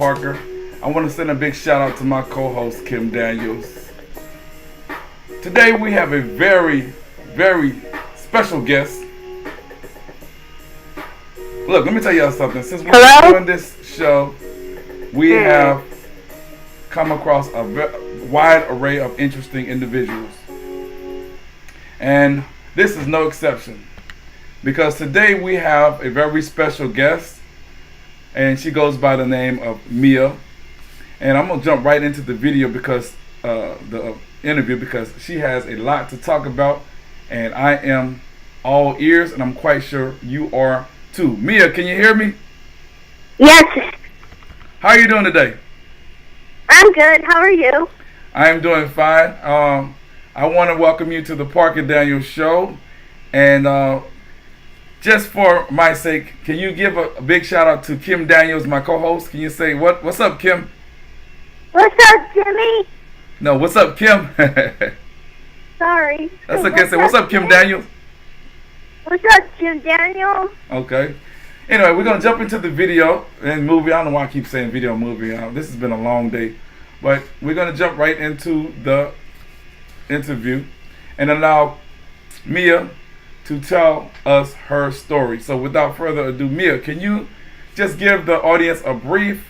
Parker. I want to send a big shout out to my co-host Kim Daniels. Today we have a very, very special guest. Look, let me tell y'all something. Since we're doing this show, we have come across a wide array of interesting individuals. And this is no exception. Because today we have a very special guest. And she goes by the name of Mia. And I'm going to jump right into the video because the interview because she has a lot to talk about. And I am all ears, and I'm quite sure you are too. Mia, can you hear me? Yes. How are you doing today? I'm good. How are you? I am doing fine. I want to welcome you to the Parker Daniels Show. And just for my sake, can you give a big shout out to Kim Daniels, my co-host? Can you say, what's up, Kim? What's up, Jimmy? No, what's up, Kim? Sorry. That's okay. Say, what's up, Kim Daniels? What's up, Jim Daniels? Okay. Anyway, we're going to jump into the video and movie. I don't know why I keep saying video and movie. This has been a long day. But we're going to jump right into the interview and allow Mia to tell us her story. So without further ado, Mia, can you just give the audience a brief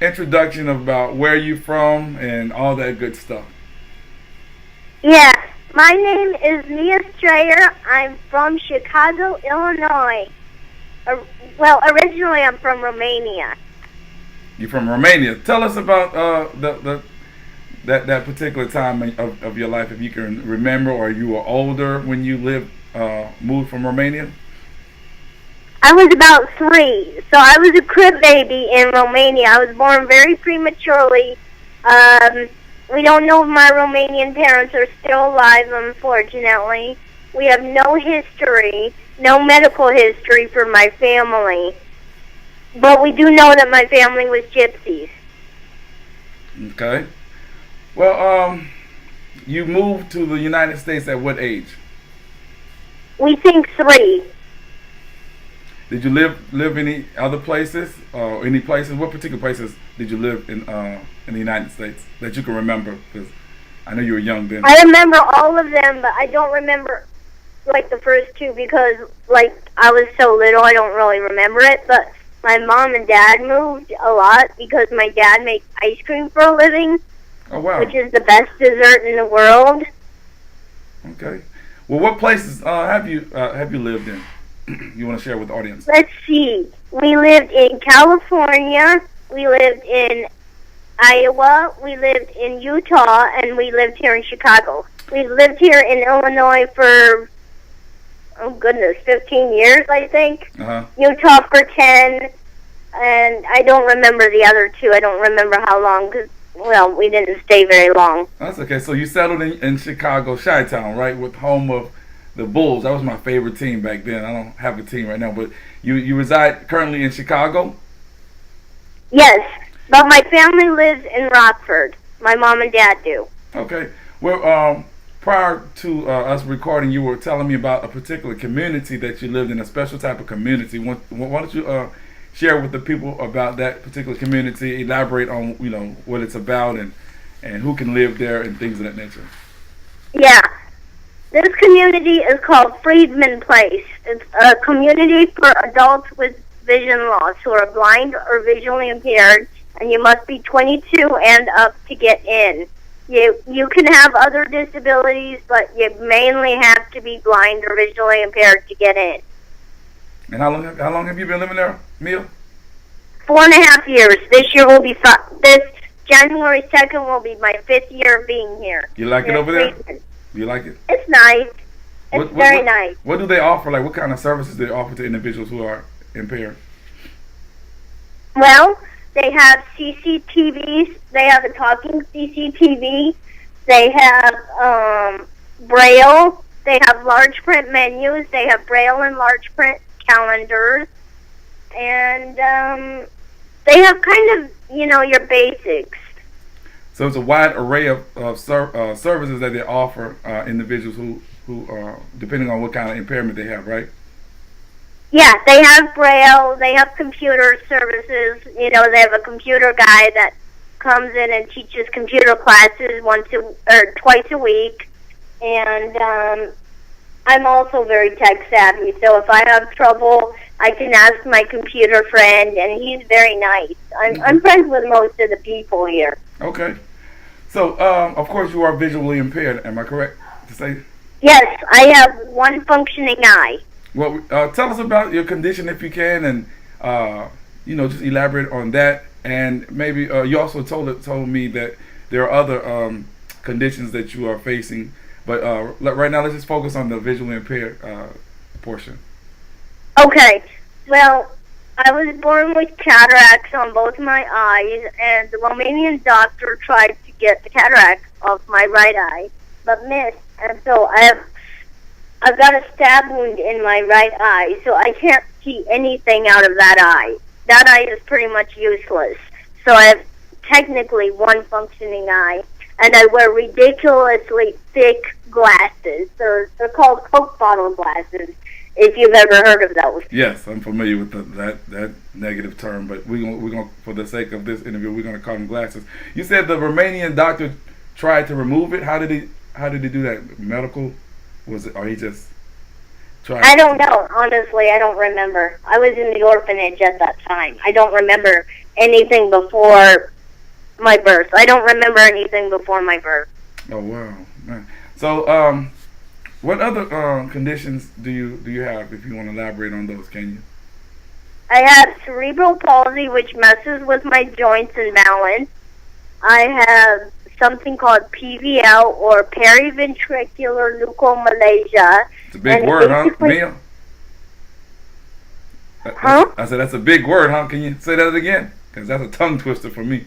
introduction about where you're from and all that good stuff? Yeah. My name is Mia Strayer. I'm from Chicago, Illinois. Originally I'm from Romania. You're from Romania. Tell us about that particular time of your life, if you can remember, or you were older when you moved from Romania. I was about 3, so I was a crib baby in Romania. I was born very prematurely. We don't know if my Romanian parents are still alive, unfortunately. We have no history, no medical history for my family. But we do know that my family was gypsies. Okay. Well, you moved to the United States at what age? We think 3. Did you live any other places? Any places? What particular places did you live in the United States that you can remember? Because I know you were young then. I remember all of them, but I don't remember like the first 2 because I was so little. I don't really remember it. But my mom and dad moved a lot because my dad makes ice cream for a living. Oh wow! Which is the best dessert in the world. Okay. Well, what places have you lived in? You want to share with the audience? Let's see. We lived in California. We lived in Iowa. We lived in Utah, and we lived here in Chicago. We lived here in Illinois for 15 years, I think. Utah for 10, and I don't remember the other 2. I don't remember how long because, we didn't stay very long. That's okay. So you settled in Chicago, Chi-Town, right, with home of the Bulls. That was my favorite team back then. I don't have a team right now, but you reside currently in Chicago? Yes, but my family lives in Rockford. My mom and dad do. Okay. Well, prior to us recording, you were telling me about a particular community that you lived in, a special type of community. Why don't you share with the people about that particular community, elaborate on what it's about and who can live there and things of that nature? Yeah. This community is called Freedman Place. It's a community for adults with vision loss who are blind or visually impaired, and you must be 22 and up to get in. You can have other disabilities, but you mainly have to be blind or visually impaired to get in. And how long have you been living there, Mia? 4.5 years. This year will be this January 2nd will be my 5th year of being here. You like it over there? Do you like it? It's nice. It's very nice. What do they offer? Like, what kind of services do they offer to individuals who are impaired? Well, they have CCTVs. They have a talking CCTV. They have Braille. They have large print menus. They have Braille and large print calendars. And they have kind of, your basics. So it's a wide array of services that they offer individuals who depending on what kind of impairment they have, right? Yeah, they have Braille. They have computer services. You know, they have a computer guy that comes in and teaches computer classes twice a week. And I'm also very tech savvy, so if I have trouble, I can ask my computer friend, and he's very nice. I'm friends with most of the people here. Okay. So, of course, you are visually impaired. Am I correct to say? Yes, I have one functioning eye. Well, tell us about your condition if you can, and just elaborate on that. And maybe you also told me that there are other conditions that you are facing. But right now, let's just focus on the visually impaired portion. Okay. Well, I was born with cataracts on both my eyes, and the Romanian doctor tried to get the cataracts off my right eye, but missed. And so I've got a stab wound in my right eye, so I can't see anything out of that eye. That eye is pretty much useless. So I have technically one functioning eye, and I wear ridiculously thick glasses. They're called Coke bottle glasses, if you've ever heard of those. Yes, I'm familiar with that negative term, but we're gonna for the sake of this interview, we're gonna call them glasses. You said the Romanian doctor tried to remove it. How did he do that? Medical? Was it, or he just tried? I don't know. Honestly, I don't remember. I was in the orphanage at that time. I don't remember anything before my birth. I don't remember anything before my birth. Oh wow, man. So what other conditions do you have? If you want to elaborate on those, can you? I have cerebral palsy, which messes with my joints and balance. I have something called PVL, or periventricular leukomalacia. It's a big word, huh, Mia? Huh? I said that's a big word, huh? Can you say that again? Because that's a tongue twister for me.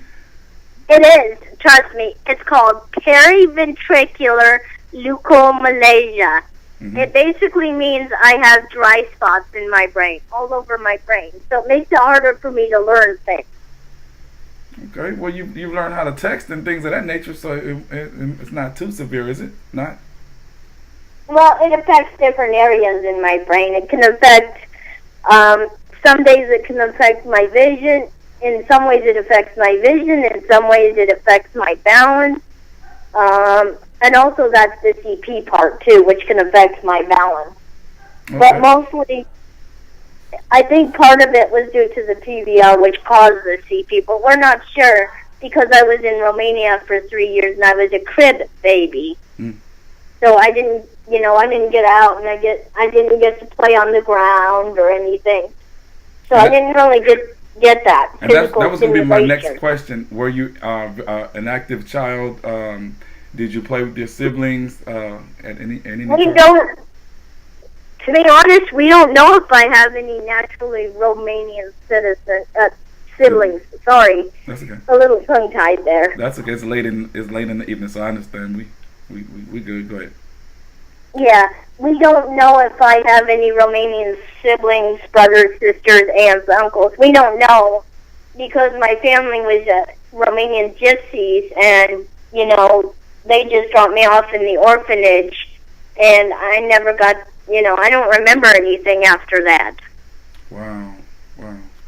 It is. Trust me. It's called periventricular leukomalacia. Mm-hmm. It basically means I have dry spots in my brain, all over my brain. So it makes it harder for me to learn things. Okay. Well, you've learned how to text and things of that nature, so it's not too severe, is it? Not? Well, it affects different areas in my brain. It can affect, some days it can affect my vision. In some ways it affects my vision. In some ways it affects my balance. And also that's the CP part too, which can affect my balance. Okay. But mostly, I think part of it was due to the PVL, which caused the CP, but we're not sure because I was in Romania for 3 years and I was a crib baby. So I didn't get out and I didn't get to play on the ground or anything. So I didn't really get that. And that was going to be my next question. Were you an active child? Did you play with your siblings at any We don't. To be honest, we don't know if I have any naturally Romanian siblings. Sorry, that's okay. A little tongue-tied there. That's okay. It's late in the evening, so I understand. We good. Go ahead. Yeah, we don't know if I have any Romanian siblings, brothers, sisters, aunts, uncles. We don't know because my family was Romanian gypsies, and they just dropped me off in the orphanage, and I never got. I don't remember anything after that. Wow.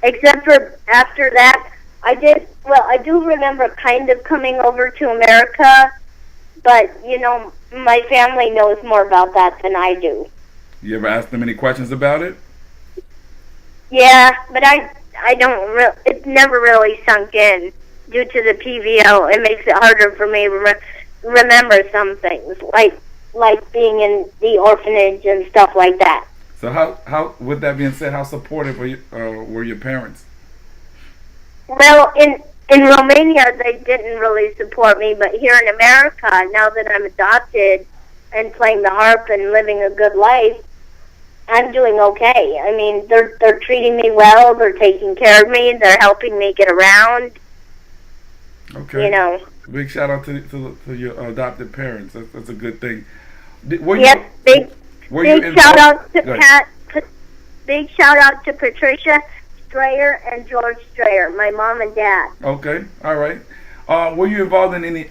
Except for after that, I do remember kind of coming over to America, but, my family knows more about that than I do. You ever ask them any questions about it? Yeah, but I don't it never really sunk in due to the PVO. It makes it harder for me to remember some things, like being in the orphanage and stuff like that. So how with that being said, how supportive were your parents? Well, in Romania they didn't really support me, but here in America, now that I'm adopted and playing the harp and living a good life, I'm doing okay. I mean, they're treating me well, they're taking care of me, they're helping me get around. Okay. Big shout out to your adopted parents. That's a good thing. Big shout out to Pat. Big shout out to Patricia Strayer and George Strayer, my mom and dad. Okay, all right. Were you involved in any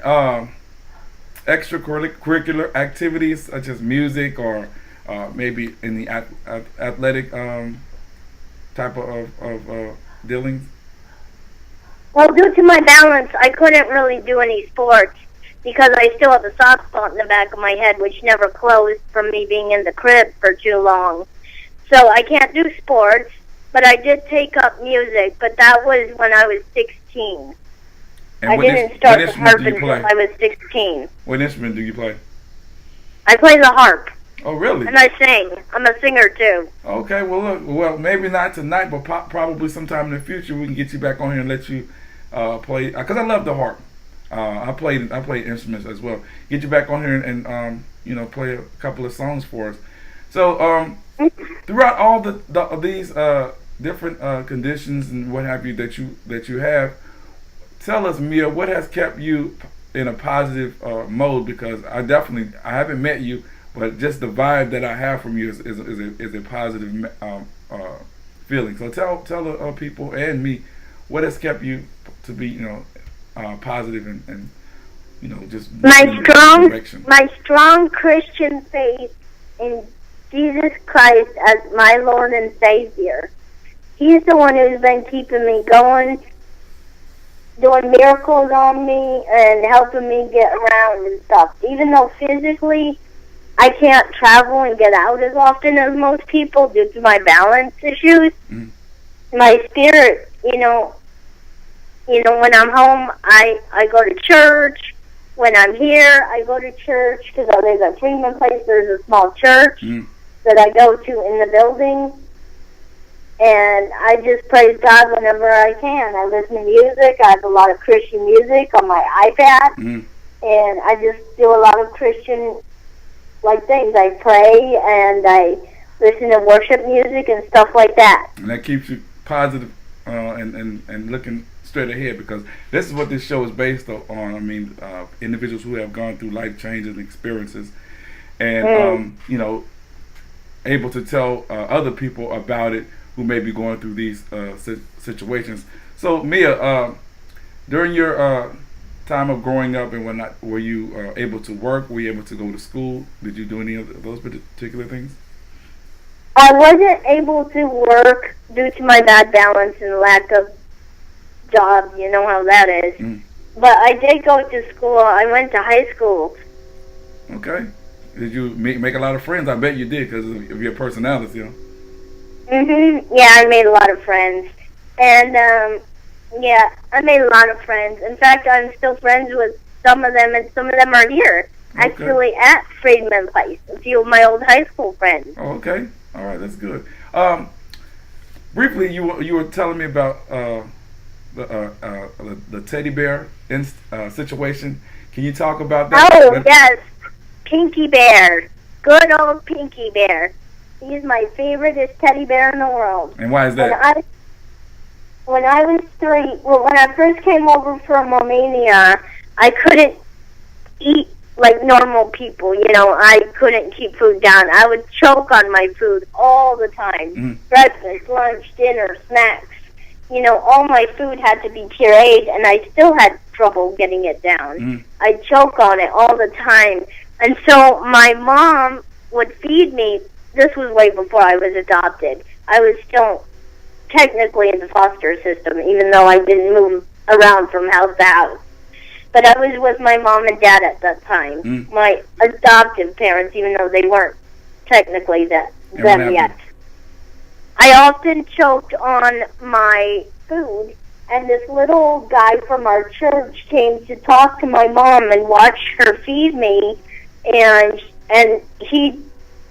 extracurricular activities such as music or maybe in the athletic type of dealings? Well, due to my balance, I couldn't really do any sports because I still have a soft spot in the back of my head, which never closed from me being in the crib for too long. So I can't do sports, but I did take up music, but that was when I was 16. And I didn't start the harp until I was 16. What instrument do you play? I play the harp. Oh, really? And I sing. I'm a singer, too. Okay, well, look, well, maybe not tonight, but probably sometime in the future we can get you back on here and let you play, because I love the harp. I played instruments as well. Get you back on here and play a couple of songs for us. So throughout all these different conditions and what have you that you have, tell us, Mia, what has kept you in a positive mode? Because I haven't met you, but just the vibe that I have from you is a positive feeling. So tell the people and me what has kept you to be positive and just my strong Christian faith in Jesus Christ as my Lord and Savior. He's the one who's been keeping me going, doing miracles on me and helping me get around and stuff. Even though physically I can't travel and get out as often as most people due to my balance issues, my spirit, when I'm home, I go to church. When I'm here, I go to church because there's a Freeman Place. There's a small church that I go to in the building. And I just praise God whenever I can. I listen to music. I have a lot of Christian music on my iPad. And I just do a lot of Christian things. I pray and I listen to worship music and stuff like that. And that keeps you positive and looking straight ahead, because this is what this show is based on. I mean, individuals who have gone through life changes and experiences, and able to tell other people about it who may be going through these situations. So, Mia, during your time of growing up and whatnot, were you able to work? Were you able to go to school? Did you do any of those particular things? I wasn't able to work due to my bad balance and lack of job. You know how that is. But I did go to school. I went to high school. Okay. Did you make a lot of friends? I bet you did because of your personality. Yeah, I made a lot of friends. And, I made a lot of friends. In fact, I'm still friends with some of them, and some of them are here. Okay. Actually, at Friedman Place. A few of my old high school friends. Oh, okay. All right, that's good. Briefly, you were telling me about the teddy bear situation. Can you talk about that? Oh, yes. Pinky Bear. Good old Pinky Bear. He's my favoriteest teddy bear in the world. And why is that? When I was 3, when I first came over from Romania, I couldn't eat like normal people. I couldn't keep food down. I would choke on my food all the time. Breakfast, lunch, dinner, snacks. All my food had to be pureed, and I still had trouble getting it down. I'd choke on it all the time. And so my mom would feed me. This was way before I was adopted. I was still technically in the foster system, even though I didn't move around from house to house. But I was with my mom and dad at that time. My adoptive parents, even though they weren't technically them yet. I often choked on my food, and this little guy from our church came to talk to my mom and watch her feed me, and he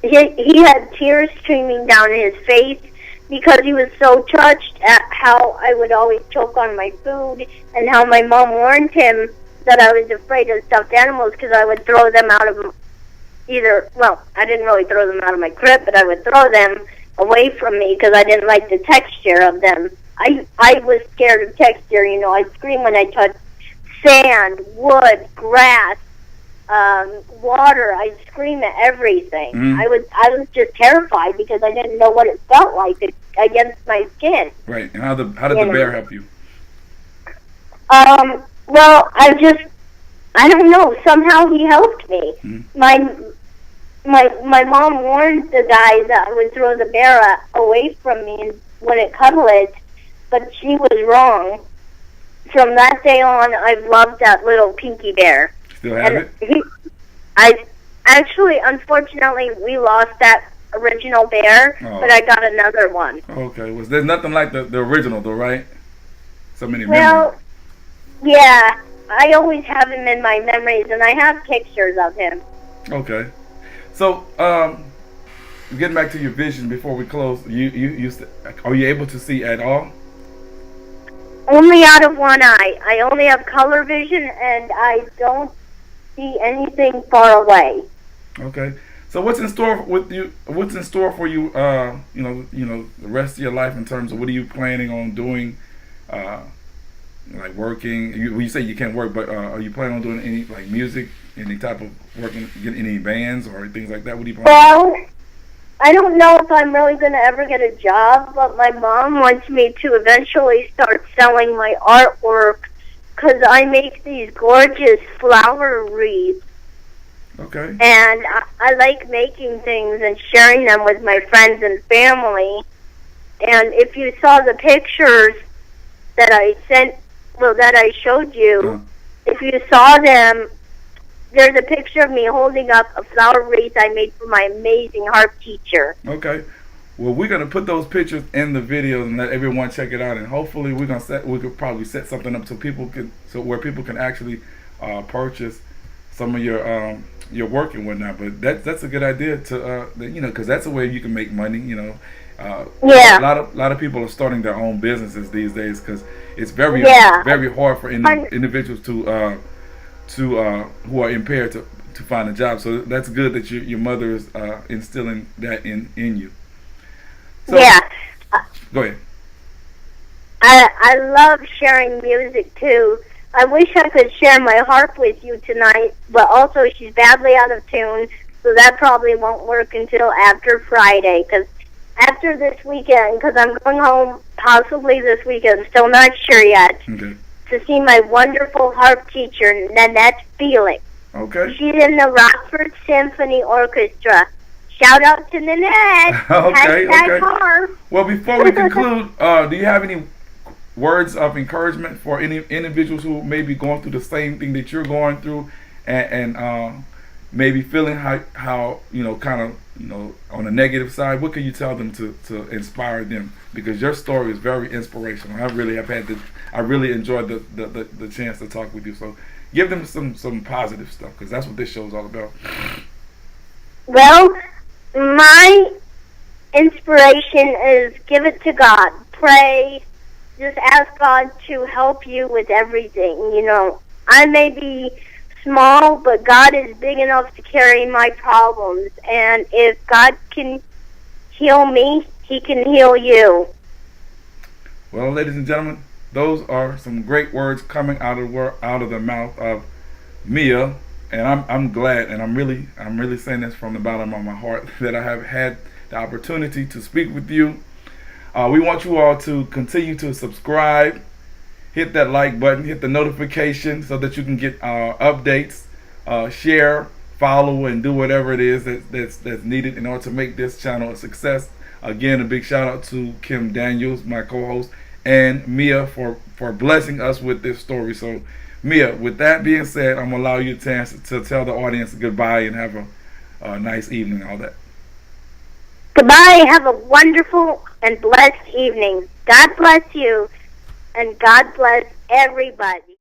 had tears streaming down his face because he was so touched at how I would always choke on my food and how my mom warned him that I was afraid of stuffed animals because I would throw them out of I didn't really throw them out of my crib, but I would throw them away from me because I didn't like the texture of them. I was scared of texture. I'd scream when I touched sand, wood, grass, water. I'd scream at everything. I was just terrified because I didn't know what it felt like against my skin. Right. And how did the bear help you? Well, I don't know. Somehow he helped me. my mom warned the guy that I would throw the bear away from me and wouldn't cuddle it, but she was wrong. From that day on, I've loved that little pinky bear. Still have it? Unfortunately, we lost that original bear, but I got another one. Okay. Was there's nothing like the original though, right? So many Well, memories. yeah, I always have him in my memories, and I have pictures of him. Okay. So, getting back to your vision before we close, are you able to see at all? Only out of one eye. I only have color vision, and I don't see anything far away. Okay. So what's in store with you? What's in store for you? The rest of your life in terms of what are you planning on doing? Like working. You say you can't work, but are you planning on doing any like music, any type of working, getting any bands or things like that? What do you plan? Well, I don't know if I'm really going to ever get a job, but my mom wants me to eventually start selling my artwork because I make these gorgeous flower wreaths. Okay. And I like making things and sharing them with my friends and family. And if you saw the pictures that I showed you, if you saw them, there's a picture of me holding up a flower wreath I made for my amazing harp teacher. Okay. Well, we're gonna put those pictures in the videos and let everyone check it out. And hopefully, we could probably set something up so people can actually purchase some of your work and whatnot. But that's a good idea to because that's a way you can make money. Yeah. A lot of people are starting their own businesses these days because it's very very hard for individuals who are impaired to find a job. So that's good that your mother is instilling that in you. So, yeah. Go ahead. I love sharing music too. I wish I could share my harp with you tonight, but also she's badly out of tune, so that probably won't work until after Friday. Because after this weekend, because I'm going home possibly this weekend, still not sure yet. Okay. To see my wonderful harp teacher, Nanette Felix. Okay. She's in the Rockford Symphony Orchestra. Shout out to Nanette. Okay. Harp. Well, before we conclude, do you have any words of encouragement for any individuals who may be going through the same thing that you're going through, and maybe feeling how kind of on the negative side? What can you tell them to inspire them? Because your story is very inspirational. I really enjoyed the chance to talk with you. So give them some positive stuff, because that's what this show is all about. Well, my inspiration is give it to God. Pray. Just ask God to help you with everything. I may be small, but God is big enough to carry my problems. And if God can heal me, He can heal you. Well, ladies and gentlemen, those are some great words coming out of the mouth of Mia, and I'm glad, and I'm really saying this from the bottom of my heart that I have had the opportunity to speak with you. We want you all to continue to subscribe, hit that like button, hit the notification so that you can get updates, share, follow, and do whatever it is that's needed in order to make this channel a success. Again, a big shout out to Kim Daniels, my co-host, and Mia for blessing us with this story. So, Mia, with that being said, I'm going to allow you a chance to tell the audience goodbye and have a nice evening and all that. Goodbye. Have a wonderful and blessed evening. God bless you, and God bless everybody.